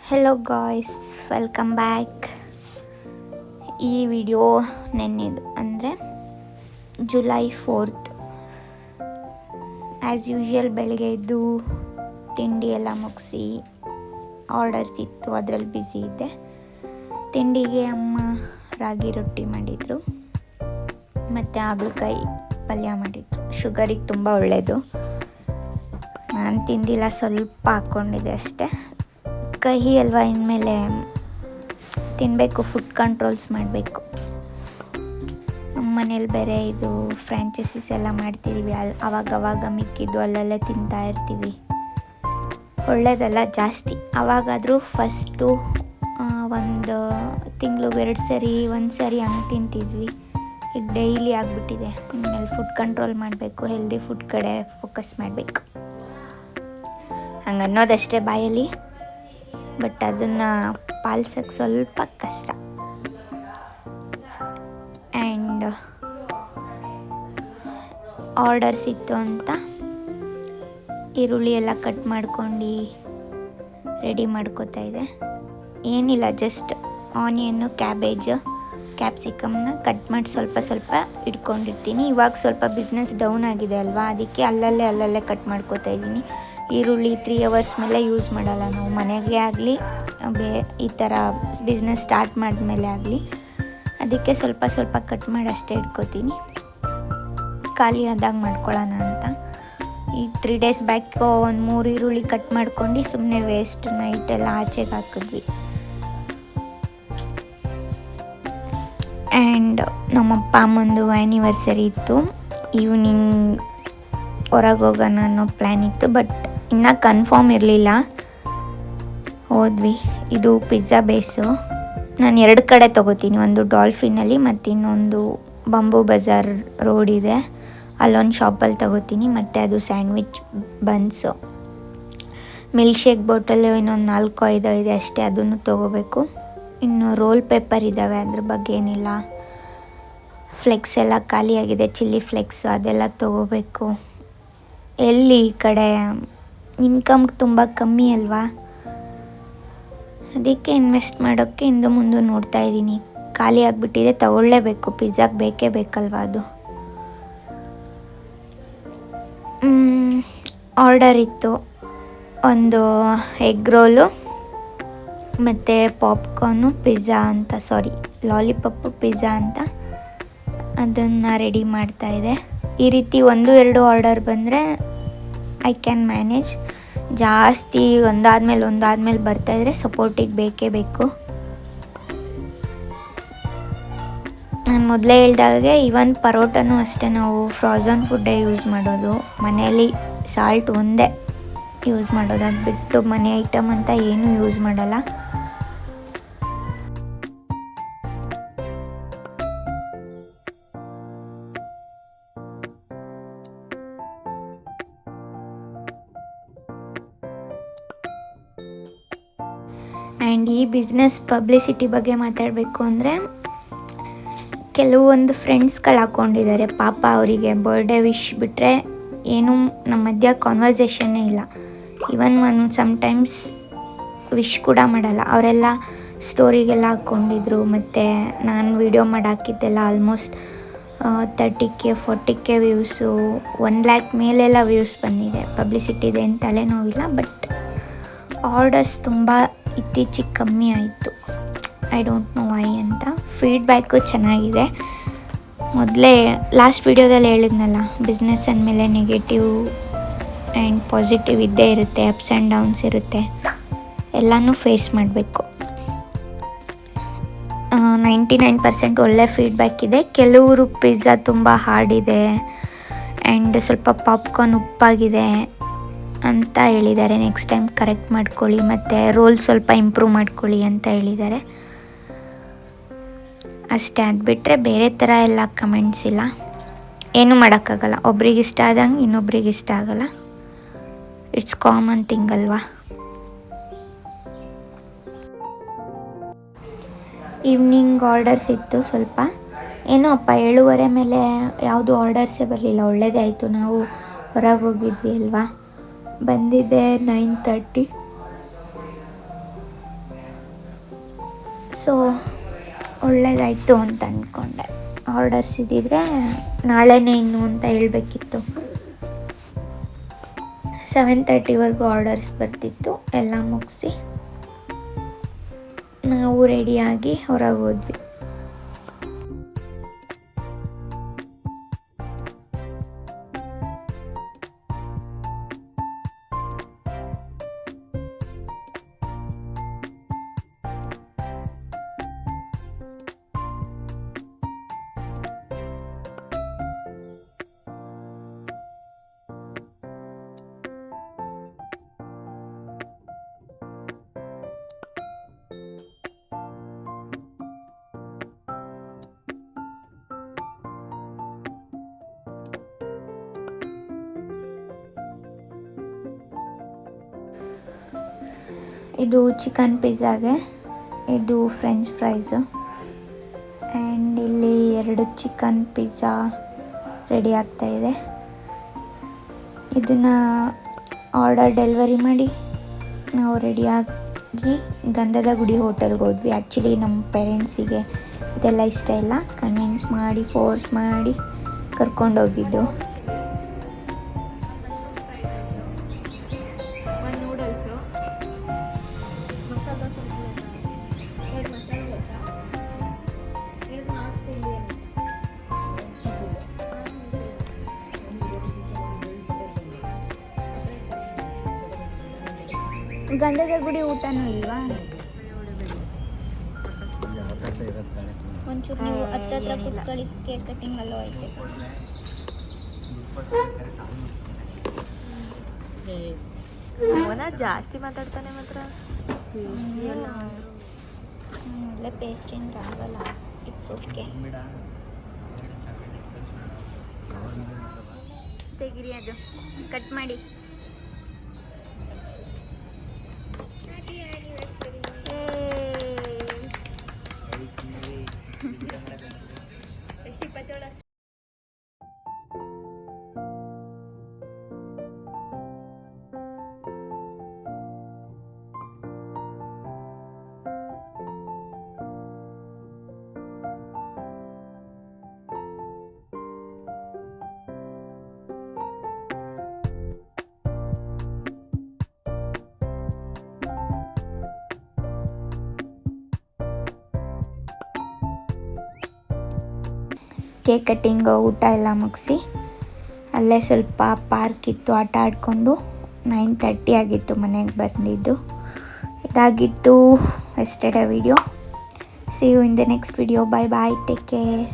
Hello guys, welcome back. ಈ video ನೆನ್ನೆದು ಅಂದರೆ July 4th. As usual ಬೆಳಗ್ಗೆ ಎದ್ದು ತಿಂಡಿ ಎಲ್ಲ ಮುಗಿಸಿ ಆರ್ಡರ್ಸ್ ಇತ್ತು, ಅದರಲ್ಲಿ ಬ್ಯುಸಿ ಇದ್ದೆ. ತಿಂಡಿಗೆ ಅಮ್ಮ ರಾಗಿ ರೊಟ್ಟಿ ಮಾಡಿದರು ಮತ್ತು ಹಾಗಲಕಾಯಿ ಪಲ್ಯ ಮಾಡಿದರು. ಶುಗರಿಗೆ ತುಂಬ ಒಳ್ಳೆಯದು. ನಾನು ತಿಂದಿಲ್ಲ, ಸ್ವಲ್ಪ ಹಾಕ್ಕೊಂಡಿದ್ದೆ ಅಷ್ಟೇ. ಕಹಿ ಅಲ್ವಾ, ಇನ್ಮೇಲೆ ತಿನ್ನಬೇಕು, ಫುಡ್ ಕಂಟ್ರೋಲ್ಸ್ ಮಾಡಬೇಕು. ನಮ್ಮ ಮನೇಲಿ ಬೇರೆ ಇದು ಫ್ರ್ಯಾಂಚೈಸೀಸ್ ಎಲ್ಲ ಮಾಡ್ತಿದ್ದೀವಿ, ಅವಾಗವಾಗ ಮಿಕ್ಕಿದ್ದು ಅಲ್ಲಲ್ಲೇ ತಿಂತಾ ಇರ್ತೀವಿ. ಒಳ್ಳೆಯದಲ್ಲ ಜಾಸ್ತಿ. ಅವಾಗಾದರೂ ಫಸ್ಟು ಒಂದು ತಿಂಗ್ಳಿಗೆ 2 ಸರಿ 1 ಸರಿ ಹಂಗೆ ತಿಂತಿದ್ವಿ. ಈಗ ಡೈಲಿ ಆಗಿಬಿಟ್ಟಿದೆ. ಇನ್ಮೇಲೆ ಫುಡ್ ಕಂಟ್ರೋಲ್ ಮಾಡಬೇಕು, ಹೆಲ್ದಿ ಫುಡ್ ಕಡೆ ಫೋಕಸ್ ಮಾಡಬೇಕು. ಹಂಗೆ ಅನ್ನೋದಷ್ಟೇ ಬಾಯಲ್ಲಿ, ಬಟ್ ಅದನ್ನು ಪಾಲಿಸೋಕ್ಕೆ ಸ್ವಲ್ಪ ಕಷ್ಟ. ಆ್ಯಂಡ್ ಆರ್ಡರ್ಸ್ ಇತ್ತು ಅಂತ ಈರುಳ್ಳಿ ಎಲ್ಲ ಕಟ್ ಮಾಡ್ಕೊಂಡು ರೆಡಿ ಮಾಡ್ಕೋತಾ ಇದೆ. ಏನಿಲ್ಲ, ಜಸ್ಟ್ ಆನಿಯನ್ನು, ಕ್ಯಾಪ್ಸಿಕಮ್ನ ಕಟ್ ಮಾಡಿ ಸ್ವಲ್ಪ ಸ್ವಲ್ಪ ಇಟ್ಕೊಂಡಿರ್ತೀನಿ. ಇವಾಗ ಸ್ವಲ್ಪ ಬಿಸ್ನೆಸ್ ಡೌನ್ ಆಗಿದೆ ಅಲ್ವಾ, ಅದಕ್ಕೆ ಅಲ್ಲಲ್ಲೇ ಕಟ್ ಮಾಡ್ಕೋತಾ ಇದ್ದೀನಿ. ಈರುಳ್ಳಿ 3 hours ಮೇಲೆ ಯೂಸ್ ಮಾಡಲ್ಲ ನಾವು, ಮನೆಗೆ ಆಗಲಿ ಈ ಥರ ಬಿಸ್ನೆಸ್ ಸ್ಟಾರ್ಟ್ ಮಾಡಿದ್ಮೇಲೆ ಆಗಲಿ. ಅದಕ್ಕೆ ಸ್ವಲ್ಪ ಸ್ವಲ್ಪ ಕಟ್ ಮಾಡಿ ಅಷ್ಟೇ ಇಟ್ಕೋತೀನಿ, ಖಾಲಿ ಆದಾಗ ಮಾಡ್ಕೊಳ್ಳೋಣ ಅಂತ. ಈಗ 3 days ಬ್ಯಾಕ್ ಒಂದು 3 ಈರುಳ್ಳಿ ಕಟ್ ಮಾಡ್ಕೊಂಡು ಸುಮ್ಮನೆ ವೇಸ್ಟ್ ನೈಟೆಲ್ಲ ಆಚೆಗೆ ಹಾಕಿದ್ವಿ. ಆ್ಯಂಡ್ ನಮ್ಮಪ್ಪ ಅಮ್ಮಂದು ಆ್ಯನಿವರ್ಸರಿ ಇತ್ತು. ಈವ್ನಿಂಗ್ ಹೊರಗೆ ಹೋಗೋಣ ಅನ್ನೋ ಪ್ಲ್ಯಾನ್ ಇತ್ತು, ಬಟ್ ಇನ್ನೂ ಕನ್ಫರ್ಮ್ ಇರಲಿಲ್ಲ. ಹೋದ್ವಿ. ಇದು ಪಿಜ್ಜಾ ಬೇಸು. ನಾನು 2 ಕಡೆ ತೊಗೋತೀನಿ, ಒಂದು ಡಾಲ್ಫಿನಲ್ಲಿ ಮತ್ತು ಇನ್ನೊಂದು ಬಂಬೂ ಬಜಾರ್ ರೋಡ್ ಇದೆ, ಅಲ್ಲೊಂದು ಶಾಪಲ್ಲಿ ತೊಗೋತೀನಿ. ಮತ್ತು ಅದು sandwich buns, milkshake bottle ಇನ್ನೊಂದು 4-5 ಇದೆ ಅಷ್ಟೇ, ಅದನ್ನು ತೊಗೋಬೇಕು. ಇನ್ನು ರೋಲ್ ಪೇಪರ್ ಇದ್ದಾವೆ, ಅದ್ರ ಬಗ್ಗೆ ಏನಿಲ್ಲ. ಫ್ಲೆಕ್ಸ್ ಎಲ್ಲ ಖಾಲಿಯಾಗಿದೆ, ಚಿಲ್ಲಿ ಫ್ಲೆಕ್ಸ್ ಅದೆಲ್ಲ ತೊಗೋಬೇಕು. ಎಲ್ಲಿ ಈ ಕಡೆ ಇನ್ಕಮ್ ತುಂಬ ಕಮ್ಮಿ ಅಲ್ವಾ, ಅದಕ್ಕೆ ಇನ್ವೆಸ್ಟ್ ಮಾಡೋಕ್ಕೆ ಹಿಂದೆ ಮುಂದೆ ನೋಡ್ತಾ ಇದ್ದೀನಿ. ಖಾಲಿ ಆಗಿಬಿಟ್ಟಿದೆ, ತಗೊಳ್ಳೇಬೇಕು. ಪಿಜ್ಜಾಗೆ ಬೇಕೇ ಬೇಕಲ್ವ ಅದು. ಆರ್ಡರ್ ಇತ್ತು, ಒಂದು ಎಗ್ ರೋಲು ಮತ್ತು ಪಾಪ್ಕಾರ್ನು ಪಿಜ್ಜಾ ಅಂತ, ಲಾಲಿಪಾಪು ಪಿಜ್ಜಾ ಅಂತ, ಅದನ್ನು ರೆಡಿ ಮಾಡ್ತಾಯಿದೆ. ಈ ರೀತಿ 1-2 ಆರ್ಡರ್ ಬಂದರೆ ಐ ಕ್ಯಾನ್ ಮ್ಯಾನೇಜ್. ಜಾಸ್ತಿ ಒಂದಾದ್ಮೇಲೆ ಬರ್ತಾಯಿದ್ರೆ ಸಪೋರ್ಟಿಗೆ ಬೇಕೇ ಬೇಕು. ನಾನು ಮೊದಲೇ ಹೇಳ್ದಾಗೆ ಈವನ್ ಪರೋಟನೂ ಅಷ್ಟೇ, ನಾವು ಫ್ರೋಝನ್ ಫುಡ್ಡೇ ಯೂಸ್ ಮಾಡೋದು. ಮನೆಯಲ್ಲಿ ಸಾಲ್ಟ್ ಒಂದೇ ಯೂಸ್ ಮಾಡೋದು, ಅದು ಬಿಟ್ಟು ಮನೆ ಐಟಮ್ ಅಂತ ಏನೂ ಯೂಸ್ ಮಾಡಲ್ಲ. ಆ್ಯಂಡ್ ಈ ಬಿಸ್ನೆಸ್ ಪಬ್ಲಿಸಿಟಿ ಬಗ್ಗೆ ಮಾತಾಡಬೇಕು ಅಂದರೆ, ಕೆಲವೊಂದು ಫ್ರೆಂಡ್ಸ್ಗಳು ಹಾಕ್ಕೊಂಡಿದ್ದಾರೆ. ಪಾಪ ಅವರಿಗೆ ಬರ್ಡೇ ವಿಶ್ ಬಿಟ್ಟರೆ ಏನೂ ನಮ್ಮ ಮಧ್ಯ ಕಾನ್ವರ್ಸೇಷನ್ನೇ ಇಲ್ಲ. ಈವನ್ ಸಮ್ಟೈಮ್ಸ್ ವಿಶ್ ಕೂಡ ಮಾಡಲ್ಲ. ಅವರೆಲ್ಲ ಸ್ಟೋರಿಗೆಲ್ಲ ಹಾಕ್ಕೊಂಡಿದ್ರು, ಮತ್ತು ನಾನು ವೀಡಿಯೋ ಮಾಡಿ ಹಾಕಿದ್ದೆಲ್ಲ almost 30K 40K views, 1 lakh ಮೇಲೆಲ್ಲ ವ್ಯೂಸ್ ಬಂದಿದೆ. ಪಬ್ಲಿಸಿಟಿ ಏನು ತಲೆನೋವಿಲ್ಲ, ಬಟ್ ಆರ್ಡರ್ಸ್ ತುಂಬ ಇತ್ತೀಚೆಗೆ ಕಮ್ಮಿ ಆಯಿತು. ಐ ಡೋಂಟ್ ನೋ ವೈ ಅಂತ. ಫೀಡ್ಬ್ಯಾಕು ಚೆನ್ನಾಗಿದೆ. ಮೊದಲೇ ಲಾಸ್ಟ್ ವಿಡಿಯೋದಲ್ಲಿ ಹೇಳಿದ್ನಲ್ಲ, ಬಿಸ್ನೆಸ್ ಅಂದಮೇಲೆ ನೆಗೆಟಿವ್ ಆ್ಯಂಡ್ ಪಾಸಿಟಿವ್ ಇದ್ದೇ ಇರುತ್ತೆ, ಅಪ್ಸ್ ಆ್ಯಂಡ್ ಡೌನ್ಸ್ ಇರುತ್ತೆ, ಎಲ್ಲನೂ ಫೇಸ್ ಮಾಡಬೇಕು. 99% ಒಳ್ಳೆ ಫೀಡ್ಬ್ಯಾಕ್ ಇದೆ. ಕೆಲವರು ಪಿಜ್ಜಾ ತುಂಬ ಹಾರ್ಡಿದೆ ಆ್ಯಂಡ್ ಸ್ವಲ್ಪ ಪಾಪ್ಕಾರ್ನ್ ಉಪ್ಪಾಗಿದೆ ಅಂತ ಹೇಳಿದ್ದಾರೆ. ನೆಕ್ಸ್ಟ್ ಟೈಮ್ ಕರೆಕ್ಟ್ ಮಾಡ್ಕೊಳ್ಳಿ, ಮತ್ತು ರೋಲ್ ಸ್ವಲ್ಪ ಇಂಪ್ರೂವ್ ಮಾಡ್ಕೊಳ್ಳಿ ಅಂತ ಹೇಳಿದ್ದಾರೆ ಅಷ್ಟೇ. ಅದು ಬಿಟ್ಟರೆ ಬೇರೆ ಥರ ಎಲ್ಲ ಕಮೆಂಟ್ಸ್ ಇಲ್ಲ. ಏನೂ ಮಾಡೋಕ್ಕಾಗಲ್ಲ, ಒಬ್ರಿಗೆ ಇಷ್ಟ ಆದಂಗೆ ಇನ್ನೊಬ್ರಿಗೆ ಇಷ್ಟ ಆಗಲ್ಲ. ಇಟ್ಸ್ ಕಾಮನ್ ಥಿಂಗ್ ಅಲ್ವಾ. ಈವ್ನಿಂಗ್ ಆರ್ಡರ್ಸ್ ಇತ್ತು ಸ್ವಲ್ಪ. ಏನೋ 7:30 ಮೇಲೆ ಯಾವುದು ಆರ್ಡರ್ಸೇ ಬರಲಿಲ್ಲ. ಒಳ್ಳೆಯದೇ ಆಯಿತು, ನಾವು ಹೊರಗೆ ಹೋಗಿದ್ವಿ ಅಲ್ವಾ. ಬಂದಿದ್ದೆ 9:30. ಸೊ ಒಳ್ಳೇದಾಯಿತು ಅಂತ ಅಂದ್ಕೊಂಡೆ. ಆರ್ಡರ್ಸ್ ಇದ್ದಿದ್ರೆ ನಾಳೆನೇ ಇನ್ನು ಅಂತ ಹೇಳಬೇಕಿತ್ತು. 7:30ವರೆಗೂ ಆರ್ಡರ್ಸ್ ಬರ್ತಿತ್ತು. ಎಲ್ಲ ಮುಗಿಸಿ ನಾವು ರೆಡಿಯಾಗಿ ಹೊರಗೆ ಹೋದ್ವಿ. ಇದು ಚಿಕನ್ ಪಿಜ್ಜಾಗೆ, ಇದು ಫ್ರೆಂಚ್ ಫ್ರೈಸು. ಆ್ಯಂಡ್ ಇಲ್ಲಿ 2 ಚಿಕನ್ ಪಿಜ್ಜಾ ರೆಡಿ ಆಗ್ತಾಯಿದೆ. ಇದನ್ನು ಆರ್ಡರ್ ಡೆಲಿವರಿ ಮಾಡಿ ನಾವು ರೆಡಿಯಾಗಿ ಗಂಧದ ಗುಡಿ ಹೋಟೆಲ್ಗೆ ಹೋದ್ವಿ. ಆ್ಯಕ್ಚುಲಿ ನಮ್ಮ ಪೇರೆಂಟ್ಸಿಗೆ ಇದೆಲ್ಲ ಇಷ್ಟ ಇಲ್ಲ, ಕನ್ವಿನ್ಸ್ ಮಾಡಿ ಫೋರ್ಸ್ ಮಾಡಿ ಕರ್ಕೊಂಡೋಗಿದ್ದು. ಗಂಧದ ಗುಡಿ ಊಟನೂ ಇಲ್ವಾ? ಒಂಚೂರು ನೀವು ಹತ್ತತ್ರ ಕುತ್ಕೊಳ್ಳಿ, ಕೇಕ್ ಕಟ್ಟಿಂಗ್ ಅಲ್ಲೋ ಐತೆ. ಅವನ ಜಾಸ್ತಿ ಮಾತಾಡ್ತಾನೆ ಮಾತ್ರ. ಒಳ್ಳೆ ಪೇಸ್ಟ್ರಿ ಆಗಲ್ಲ, ಇಟ್ಸ್ ಓಕೆ. ತೆಗಿರಿ, ಅದು ಕಟ್ ಮಾಡಿ. ಕೇಕ್ ಕಟ್ಟಿಂಗ್ ಊಟ ಎಲ್ಲ ಮುಗಿಸಿ ಅಲ್ಲೇ ಸ್ವಲ್ಪ ಪಾರ್ಕ್ ಇತ್ತು, ಆಟ ಆಡಿಕೊಂಡು 9:30 ಆಗಿತ್ತು ಮನೆಗೆ ಬಂದಿದ್ದು. ಇದಾಗಿತ್ತು yesterday video. See you in the next video. Bye bye, take care.